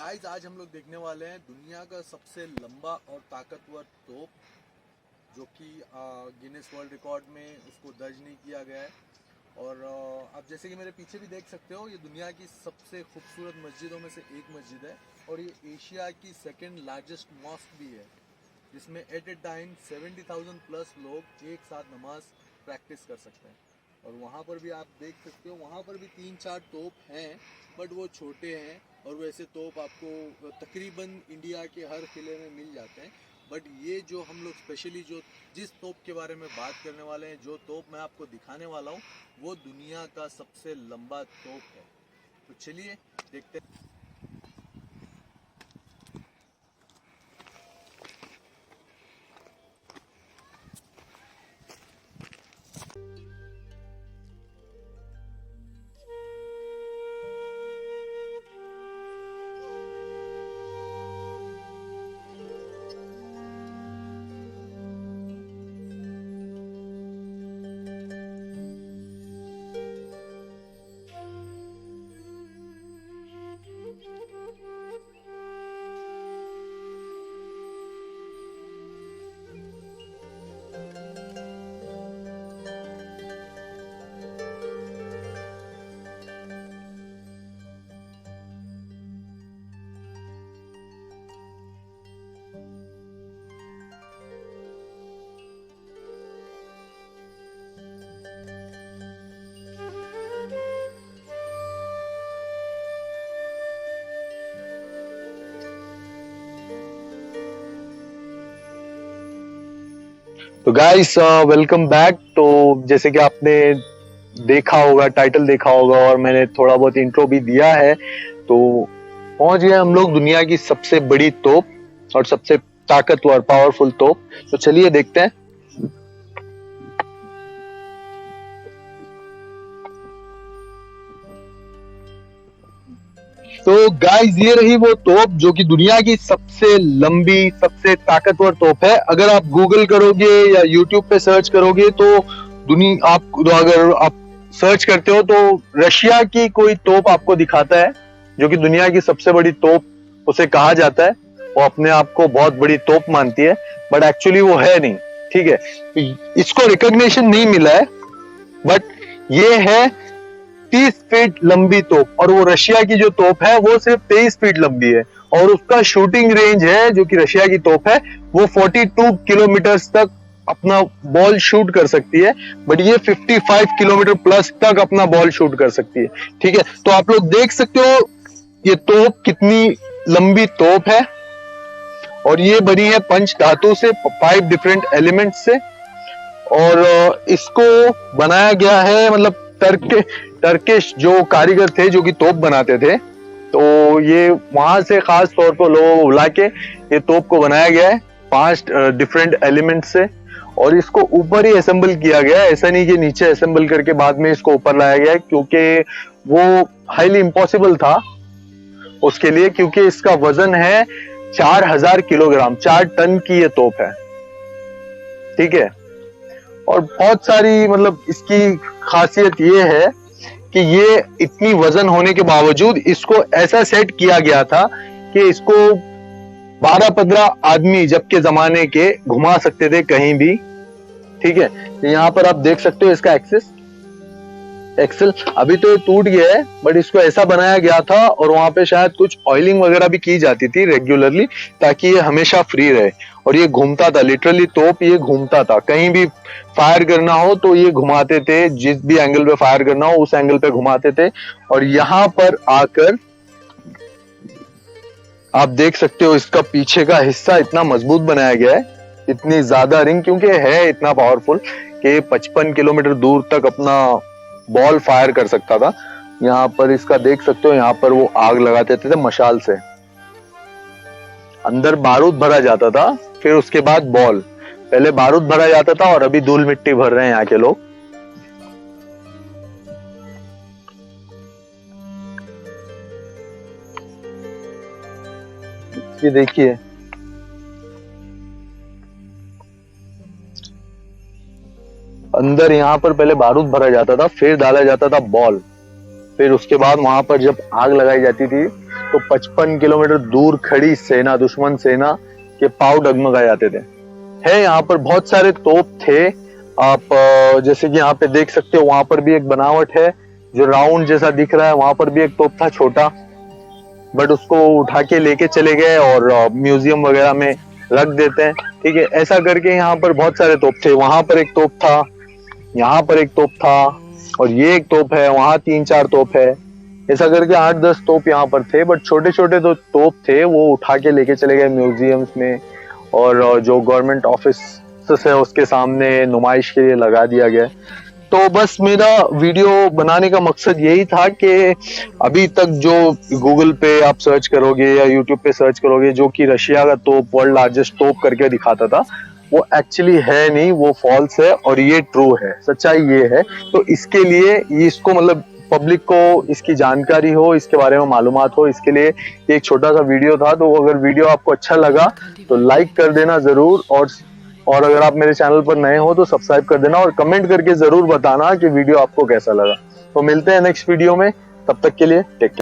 Guys आज हम लोग देखने वाले हैं दुनिया का सबसे लंबा और ताकतवर तोप, जो कि गिनेस वर्ल्ड रिकॉर्ड में उसको दर्ज नहीं किया गया है। और आप जैसे कि मेरे पीछे भी देख सकते हो, ये दुनिया की सबसे खूबसूरत मस्जिदों में से एक मस्जिद है और ये एशिया की सेकंड लार्जेस्ट मॉस्क भी है, जिसमें एट ए टाइम 70,000 प्लस लोग एक साथ नमाज प्रैक्टिस कर सकते हैं। और वहाँ पर भी आप देख सकते हो, वहाँ पर भी 3-4 तोप हैं, बट वो छोटे हैं और वैसे तोप आपको तकरीबन इंडिया के हर किले में मिल जाते हैं। बट ये जो हम लोग स्पेशली जिस तोप के बारे में बात करने वाले हैं, जो तोप मैं आपको दिखाने वाला हूँ, वो दुनिया का सबसे लंबा तोप है। तो चलिए देखते हैं। तो गाइस वेलकम बैक। तो जैसे कि आपने देखा होगा, टाइटल देखा होगा और मैंने थोड़ा बहुत इंट्रो भी दिया है, तो पहुंच गए हम लोग दुनिया की सबसे बड़ी तोप और सबसे ताकतवर पावरफुल तोप। तो चलिए देखते हैं। तो गाइस ये रही वो तोप जो कि दुनिया की सबसे लंबी, सबसे ताकतवर तोप है। अगर आप गूगल करोगे या यूट्यूब पे सर्च करोगे तो अगर आप सर्च करते हो तो रशिया की कोई तोप आपको दिखाता है, जो कि दुनिया की सबसे बड़ी तोप उसे कहा जाता है। वो अपने आप को बहुत बड़ी तोप मानती है, बट एक्चुअली वो है नहीं। ठीक है, इसको रिकॉग्निशन नहीं मिला है, बट ये है 30 फीट लंबी तोप। और वो रशिया की जो तोप है वो सिर्फ 23 फीट लंबी है और उसका शूटिंग रेंज है, जो कि रशिया की तोप है, वो 42 किलोमीटर तक अपना बॉल शूट कर सकती है। बट ये 55 किलोमीटर प्लस तक अपना बॉल शूट कर सकती है। ठीक है, तो आप लोग देख सकते हो ये तोप कितनी लंबी तोप है। और ये बनी है पंच धातु से, 5 डिफरेंट एलिमेंट से। और इसको बनाया गया है, मतलब टर्किश जो कारीगर थे जो कि तोप बनाते थे, तो ये वहां से खास तौर पर लोगों को बुला के ये तोप को बनाया गया है 5 डिफरेंट एलिमेंट से। और इसको ऊपर ही असेंबल किया गया है, ऐसा नहीं कि नीचे असेंबल करके बाद में इसको ऊपर लाया गया है, क्योंकि वो हाईली इम्पॉसिबल था उसके लिए, क्योंकि इसका वजन है 4000 किलोग्राम, 4 टन की ये तोप है। ठीक है, और बहुत सारी मतलब इसकी खासियत ये है कि ये इतनी वजन होने के बावजूद इसको ऐसा सेट किया गया था कि इसको 12-15 आदमी जब के जमाने के घुमा सकते थे कहीं भी। ठीक है, तो यहाँ पर आप देख सकते हो इसका एक्सल अभी तो ये टूट गया है, बट इसको ऐसा बनाया गया था और वहां पे शायद कुछ ऑयलिंग वगैरह भी की जाती थी रेगुलरली, ताकि ये हमेशा फ्री रहे। और ये घूमता था, लिटरली तोप ये घूमता था। कहीं भी फायर करना हो तो ये घुमाते थे, जिस भी एंगल पे फायर करना हो उस एंगल पे घुमाते थे। और यहाँ पर आकर आप देख सकते हो इसका पीछे का हिस्सा इतना मजबूत बनाया गया है, इतनी ज्यादा रिंग, क्योंकि है इतना पावरफुल कि 55 किलोमीटर दूर तक अपना बॉल फायर कर सकता था। यहाँ पर इसका देख सकते हो, यहाँ पर वो आग लगाते थे मशाल से, अंदर बारूद भरा जाता था, फिर उसके बाद बॉल। पहले बारूद भरा जाता था और अभी धूल मिट्टी भर रहे हैं यहाँ के लोग। ये देखिए, अंदर यहाँ पर पहले बारूद भरा जाता था, फिर डाला जाता था बॉल, फिर उसके बाद वहां पर जब आग लगाई जाती थी तो 55 किलोमीटर दूर खड़ी सेना, दुश्मन सेना के पाँव डगमगा जाते थे। है यहाँ पर बहुत सारे तोप थे, आप जैसे कि यहाँ पे देख सकते हो, वहां पर भी एक बनावट है जो राउंड जैसा दिख रहा है, वहां पर भी एक तोप था छोटा, बट उसको उठा के लेके चले गए और म्यूजियम वगैरह में रख देते हैं। ठीक है, ऐसा करके यहाँ पर बहुत सारे तोप थे। वहां पर एक तोप था, यहाँ पर एक तोप था, और ये एक तोप है, वहां 3-4 तोप है। ऐसा करके 8-10 तोप यहाँ पर थे, बट छोटे छोटे जो तोप थे वो उठा के लेके चले गए म्यूजियम्स में, और जो गवर्नमेंट ऑफिस है उसके सामने नुमाइश के लिए लगा दिया गया। तो बस मेरा वीडियो बनाने का मकसद यही था कि अभी तक जो गूगल पे आप सर्च करोगे या यूट्यूब पे सर्च करोगे जो कि रशिया का तोप, वर्ल्ड लार्जेस्ट तोप करके दिखाता था, वो एक्चुअली है नहीं, वो फॉल्स है, और ये ट्रू है, सच्चाई ये है। तो इसके लिए इसको मतलब पब्लिक को इसकी जानकारी हो, इसके बारे में मालूमात हो, इसके लिए एक छोटा सा वीडियो था। तो अगर वीडियो आपको अच्छा लगा तो लाइक कर देना जरूर, और अगर आप मेरे चैनल पर नए हो तो सब्सक्राइब कर देना, और कमेंट करके जरूर बताना कि वीडियो आपको कैसा लगा। तो मिलते हैं नेक्स्ट वीडियो में, तब तक के लिए टेक केयर।